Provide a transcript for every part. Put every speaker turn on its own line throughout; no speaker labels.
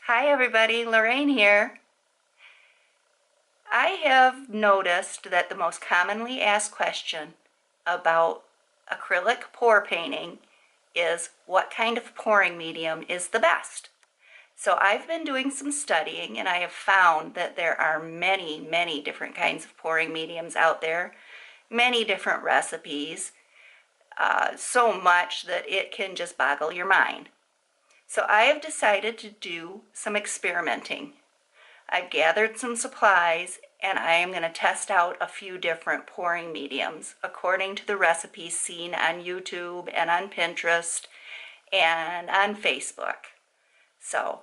Hi everybody, Lorraine here. I have noticed that the most commonly asked question about acrylic pour painting is what kind of pouring medium is the best. So I've been doing some studying and I have found that there are many different kinds of pouring mediums out there, many different recipes, so much that it can just boggle your mind. So I have decided to do some experimenting. I've gathered some supplies and I am going to test out a few different pouring mediums according to the recipes seen on YouTube and on Pinterest and on Facebook. So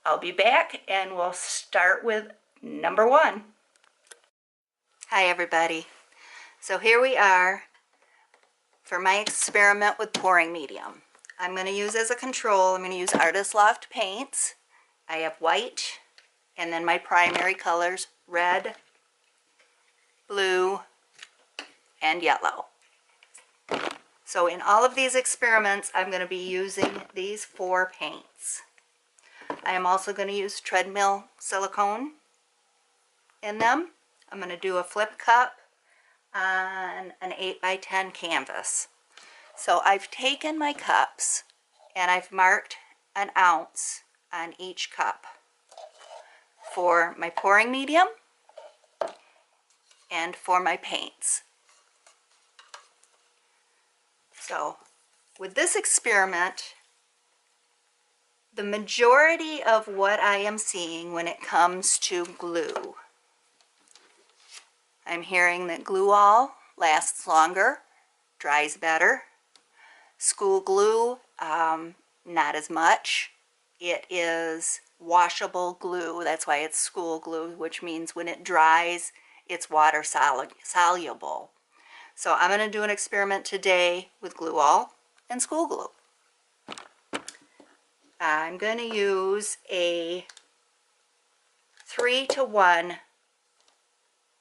I'll be back and we'll start with number one. Hi everybody. So here we are for my experiment with pouring medium. I'm going to use as a control, I'm going to use Artist Loft paints. I have white and then my primary colors, red, blue, and yellow. So in all of these experiments, I'm going to be using these 4 paints. I am also going to use treadmill silicone in them. I'm going to do a flip cup on an 8x10 canvas. So I've taken my cups and I've marked an ounce on each cup for my pouring medium and for my paints. So with this experiment, the majority of what I am seeing when it comes to glue, I'm hearing that glue all lasts longer, dries better. School glue, not as much. It is washable glue, that's why it's school glue, which means when it dries, it's water soluble. So I'm going to do an experiment today with glue all and school glue. I'm going to use a 3-to-1,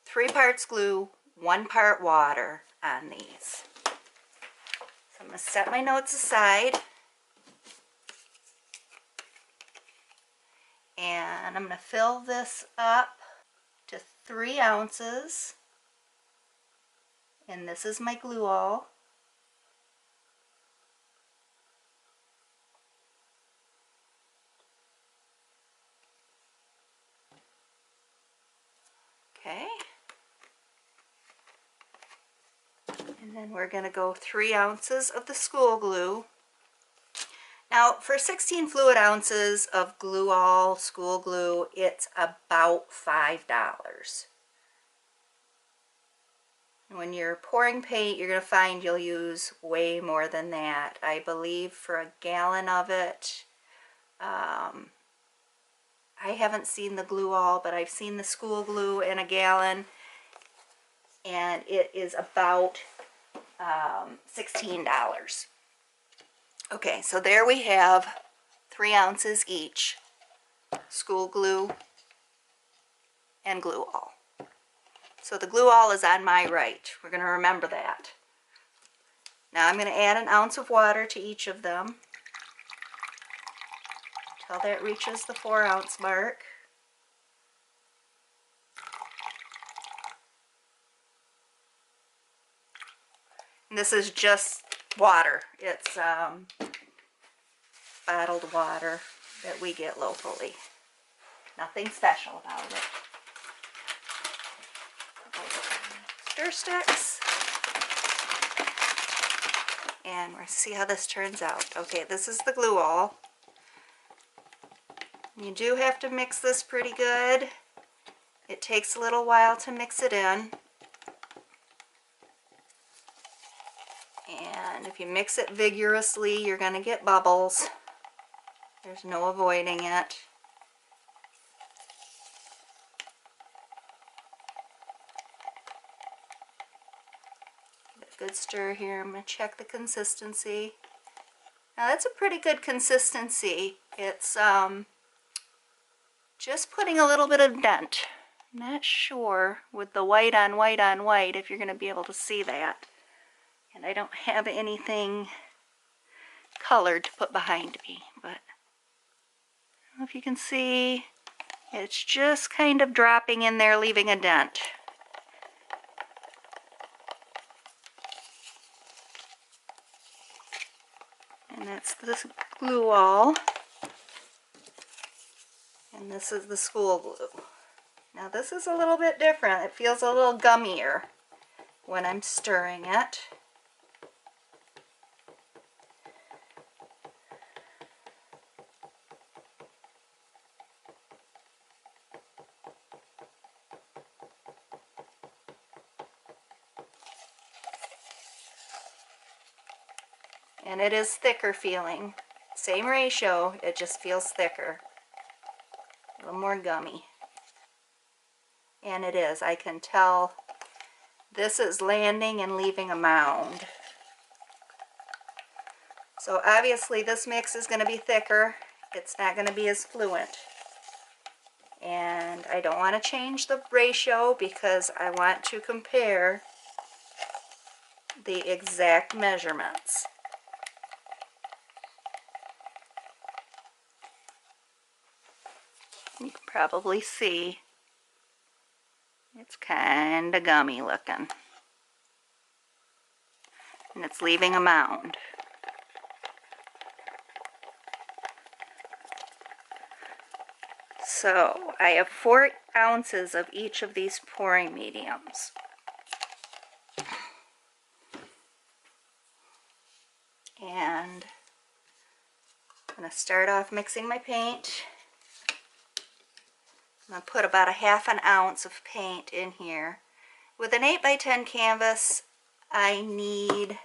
3 parts glue, 1 part water on these. So I'm going to set my notes aside. And I'm going to fill this up to 3 ounces. And this is my glue all. Okay. And then we're going to go 3 ounces of the school glue. Now for 16 fluid ounces of glue all, school glue, it's about $5. When you're pouring paint, you're going to find you'll use way more than that. I believe for a gallon of it, I haven't seen the glue all, but I've seen the school glue in a gallon, and it is about $16. Okay, so there we have 3 ounces each, school glue and glue all. So the glue all is on my right. We're going to remember that. Now I'm going to add an ounce of water to each of them until that reaches the 4-ounce mark. And this is just water. It's bottled water that we get locally. Nothing special about it. Stir sticks. And we'll see how this turns out. Okay, this is the glue all. You do have to mix this pretty good. It takes a little while to mix it in. And if you mix it vigorously, you're going to get bubbles. There's no avoiding it. Give it a good stir here. I'm going to check the consistency. Now that's a pretty good consistency. It's just putting a little bit of dent. I'm not sure with the white on white on white if you're going to be able to see that. And I don't have anything colored to put behind me, but know if you can see, it's just kind of dropping in there, leaving a dent. And that's this glue wall. And this is the school glue. Now this is a little bit different. It feels a little gummier when I'm stirring it. And it is thicker feeling. Same ratio, it just feels thicker. A little more gummy. And it is, I can tell this is landing and leaving a mound. So obviously this mix is going to be thicker. It's not going to be as fluent. And I don't want to change the ratio because I want to compare the exact measurements. You can probably see it's kind of gummy looking. And it's leaving a mound. So I have 4 ounces of each of these pouring mediums. And I'm going to start off mixing my paint. I'm going to put about a ½ an ounce of paint in here. With an 8x10 canvas, I need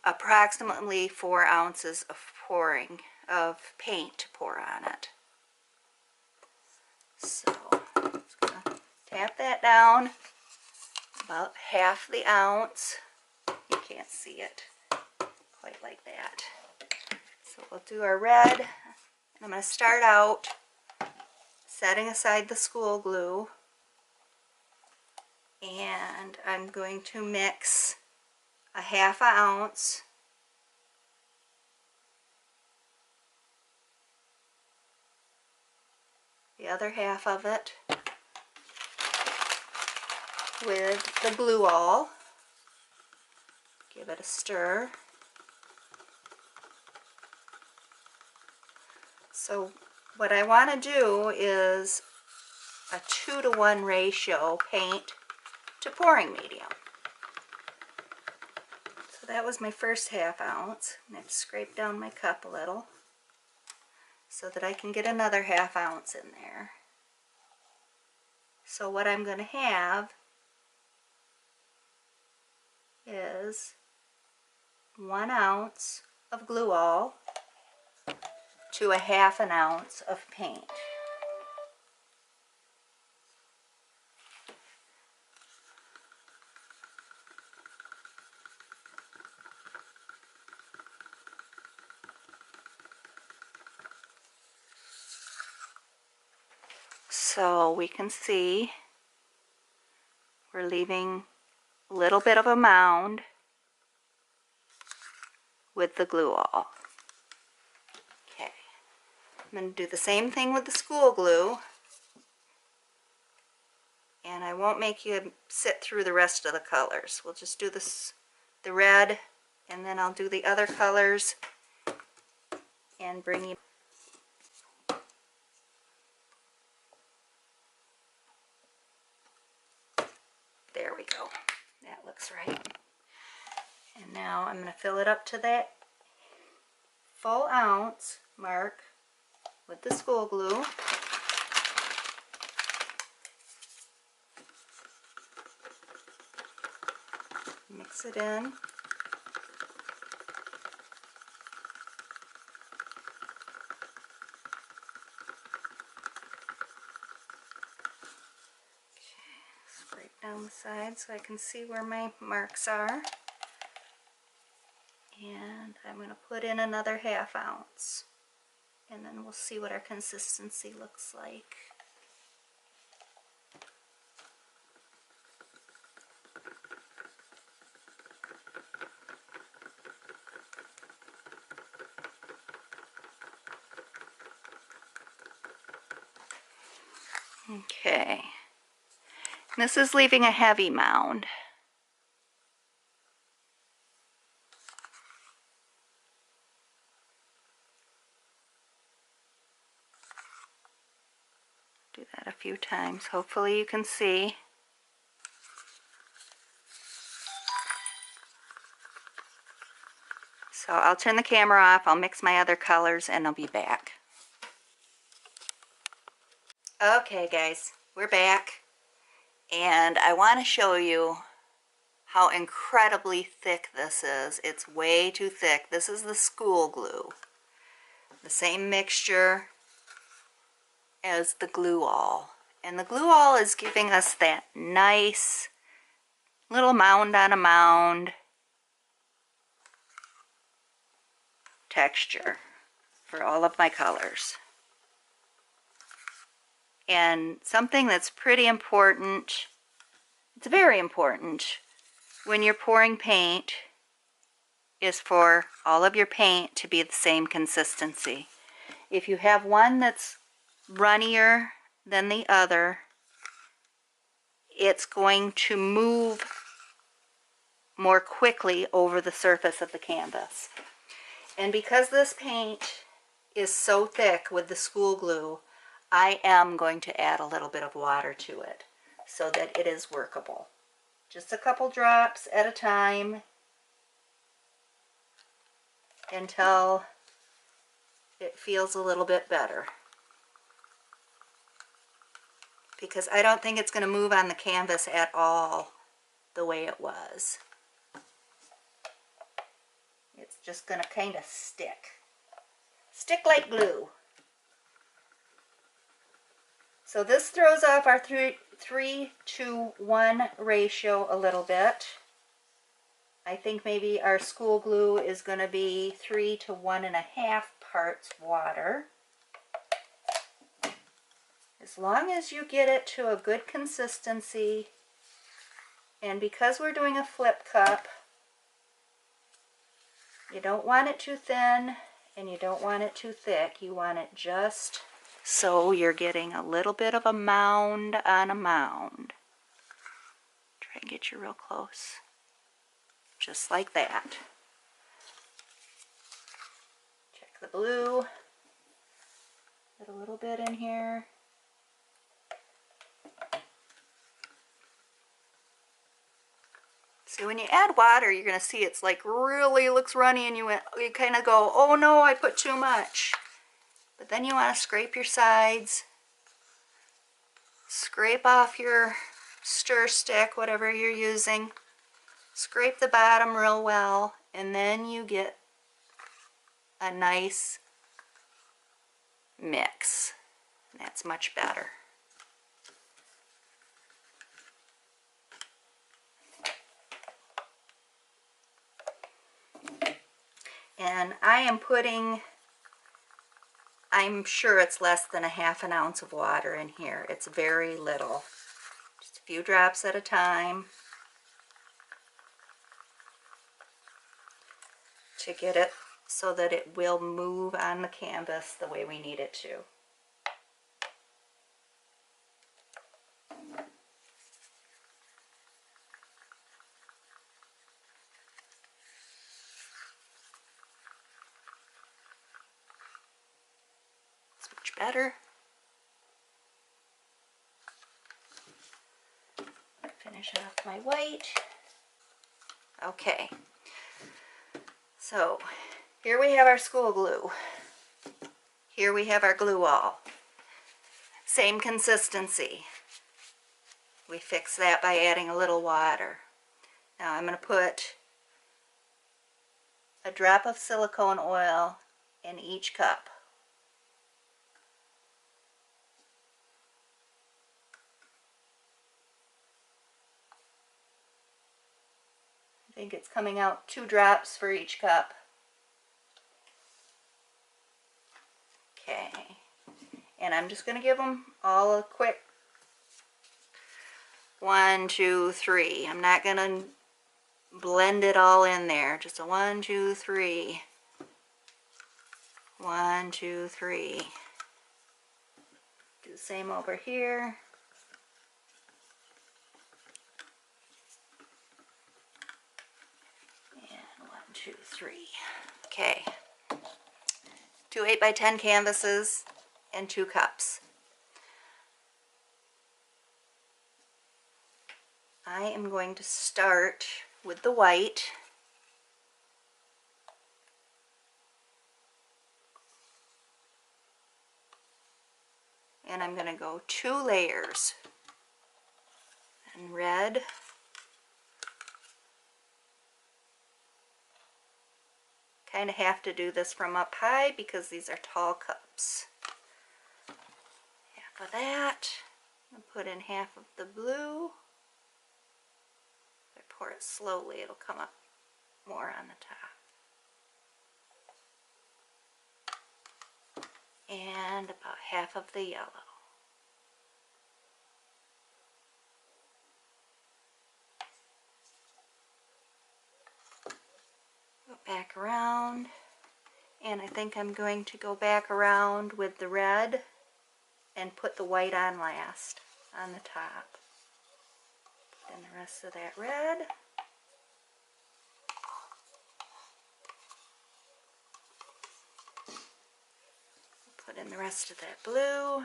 approximately 4 ounces of paint to pour on it. So I'm just going to tap that down about ½ the ounce. You can't see it quite like that. So we'll do our red. I'm going to start out setting aside the school glue, and I'm going to mix a ½ an ounce the other half of it with the glue all. Give it a stir. So what I want to do is a 2-to-1 ratio paint to pouring medium. So that was my first ½ ounce. And I've scraped down my cup a little so that I can get another ½ ounce in there. So what I'm going to have is 1 ounce of glue all to a ½ an ounce of paint. So we can see we're leaving a little bit of a mound with the glue all. Okay, I'm going to do the same thing with the school glue, and I won't make you sit through the rest of the colors. We'll just do this, the red, and then I'll do the other colors and bring you. There we go. That looks right. And now I'm going to fill it up to that full ounce mark with the school glue. Mix it in. Scrape down the side so I can see where my marks are. And I'm going to put in another ½ ounce. And then we'll see what our consistency looks like. Okay. This is leaving a heavy mound. Do that a few times. Hopefully you can see. So I'll turn the camera off, I'll mix my other colors, and I'll be back. Okay guys, we're back, and I want to show you how incredibly thick this is. It's way too thick. This is the school glue. The same mixture as the glue all. And the glue all is giving us that nice little mound on a mound texture for all of my colors. And something that's pretty important, it's very important when you're pouring paint, is for all of your paint to be the same consistency. If you have one that's runnier than the other, it's going to move more quickly over the surface of the canvas. And because this paint is so thick with the school glue, I am going to add a little bit of water to it so that it is workable. Just a couple drops at a time until it feels a little bit better. Because I don't think it's going to move on the canvas at all the way it was. It's just going to kind of stick. Stick like glue. So this throws off our 3-to-1 ratio a little bit. I think maybe our school glue is going to be 3 to 1.5 parts water. As long as you get it to a good consistency, and because we're doing a flip cup, you don't want it too thin and you don't want it too thick. You want it just so you're getting a little bit of a mound on a mound. Try and get you real close. Just like that. Check the blue. Get a little bit in here. So when you add water, you're going to see it's like really looks runny, and you kind of go, oh no, I put too much. But then you want to scrape your sides, scrape off your stir stick, whatever you're using, scrape the bottom real well, and then you get a nice mix. That's much better. And I am putting, I'm sure it's less than 1/2 ounce of water in here. It's very little. Just a few drops at a time to get it so that it will move on the canvas the way we need it to. Much better. Finish off my white. Okay, so here we have our school glue. Here we have our glue all. Same consistency. We fix that by adding a little water. Now I'm going to put a drop of silicone oil in each cup. I think it's coming out 2 drops for each cup. Okay, and I'm just going to give them all a quick 1, 2, 3. I'm not going to blend it all in there. Just a 1, 2, 3. 1, 2, 3. Do the same over here. And 1, 2, 3. Okay. 2 8x10 canvases and 2 cups. I am going to start with the white. And I'm going to go 2 layers. And red. Kind of have to do this from up high because these are tall cups. Half of that. I'll put in half of the blue. If I pour it slowly, it'll come up more on the top. And about half of the yellow. Go back around, and I think I'm going to go back around with the red and put the white on last on the top. Put in the rest of that red. Put in the rest of that blue.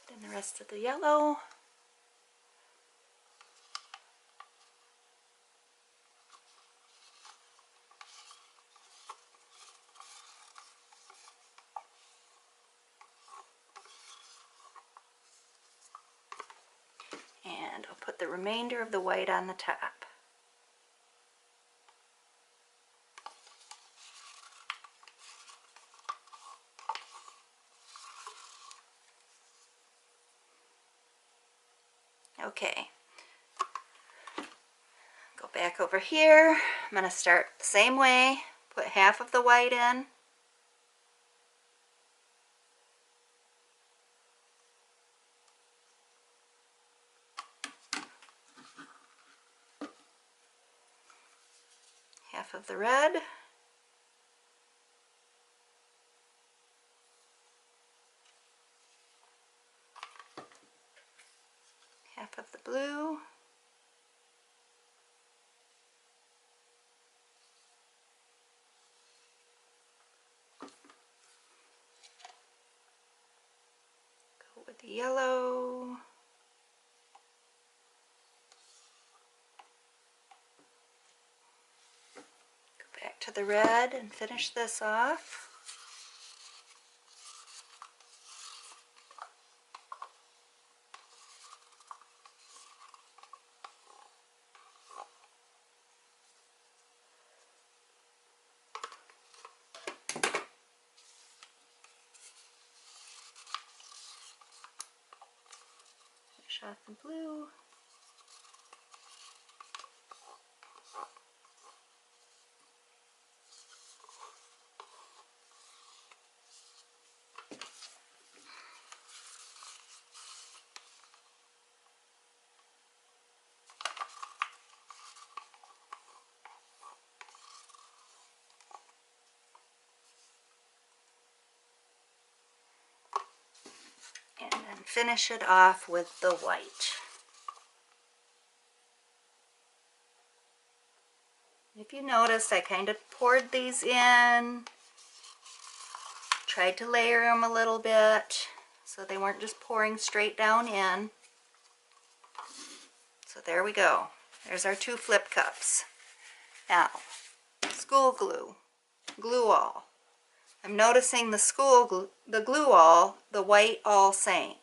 Put in the rest of the yellow. And I'll put the remainder of the white on the top. Okay. Go back over here. I'm going to start the same way. Put half of the white in. Half of the red. Half of the blue. Go with the yellow. Go back to the red and finish this off. Finish off the blue. And then finish it off with the white. If you notice, I kind of poured these in, tried to layer them a little bit so they weren't just pouring straight down in. So there we go. There's our 2 flip cups. Now, school glue, glue all. I'm noticing the glue all, the white all sank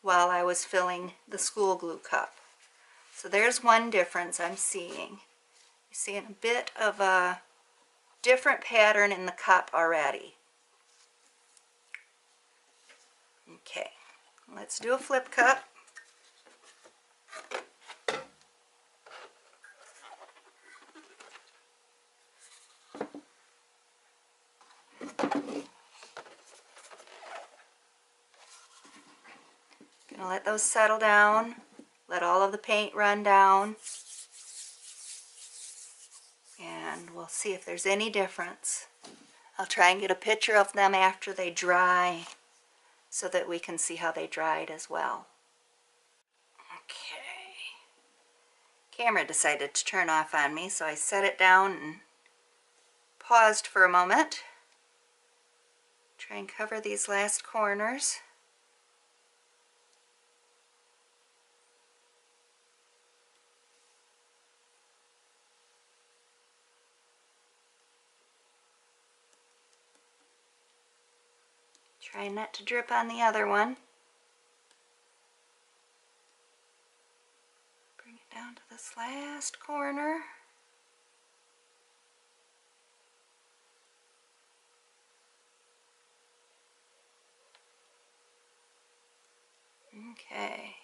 while I was filling the school glue cup. So there's one difference I'm seeing. You're seeing a bit of a different pattern in the cup already. Okay, let's do a flip cup. Gonna let those settle down. Let all of the paint run down. And we'll see if there's any difference. I'll try and get a picture of them after they dry so that we can see how they dried as well. Okay. Camera decided to turn off on me, so I set it down and paused for a moment. Try and cover these last corners. Try not to drip on the other one. Bring it down to this last corner. Okay.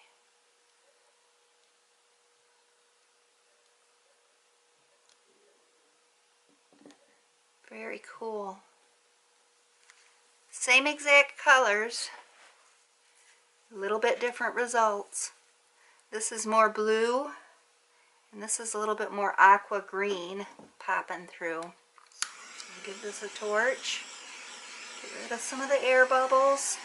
Very cool. Same exact colors, a little bit different results. This is more blue, and this is a little bit more aqua green popping through. I'll give this a torch. Get rid of some of the air bubbles.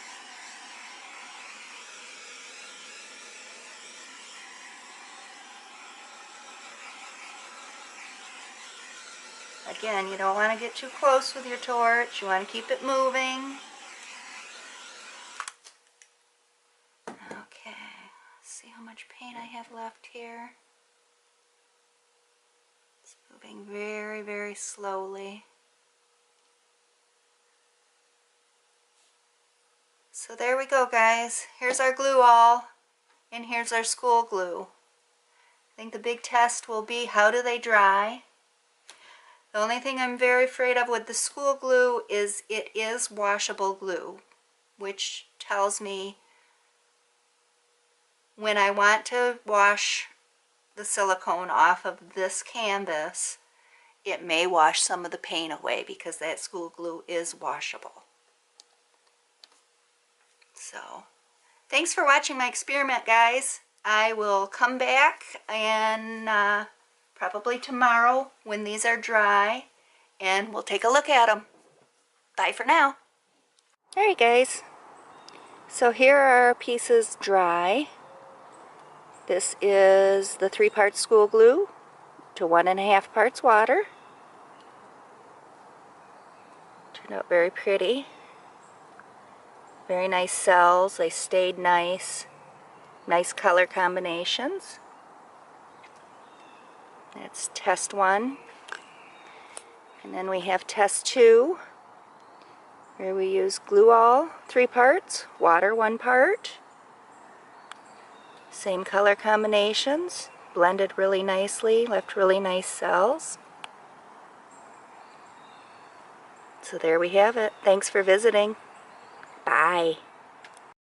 Again, you don't want to get too close with your torch. You want to keep it moving. Okay, let's see how much paint I have left here. It's moving very, very slowly. So there we go, guys. Here's our glue all, and here's our school glue. I think the big test will be, how do they dry? The only thing I'm very afraid of with the school glue is it is washable glue, which tells me when I want to wash the silicone off of this canvas, it may wash some of the paint away because that school glue is washable. So, thanks for watching my experiment, guys. I will come back and probably tomorrow when these are dry, and we'll take a look at them. Bye for now. Alright, guys. So here are our pieces dry. This is the 3-part school glue to 1.5 parts water. Turned out very pretty. Very nice cells. They stayed nice. Nice color combinations. That's test 1. And then we have test 2, where we use glue all 3 parts, water 1 part. Same color combinations, blended really nicely, left really nice cells. So there we have it. Thanks for visiting. Bye.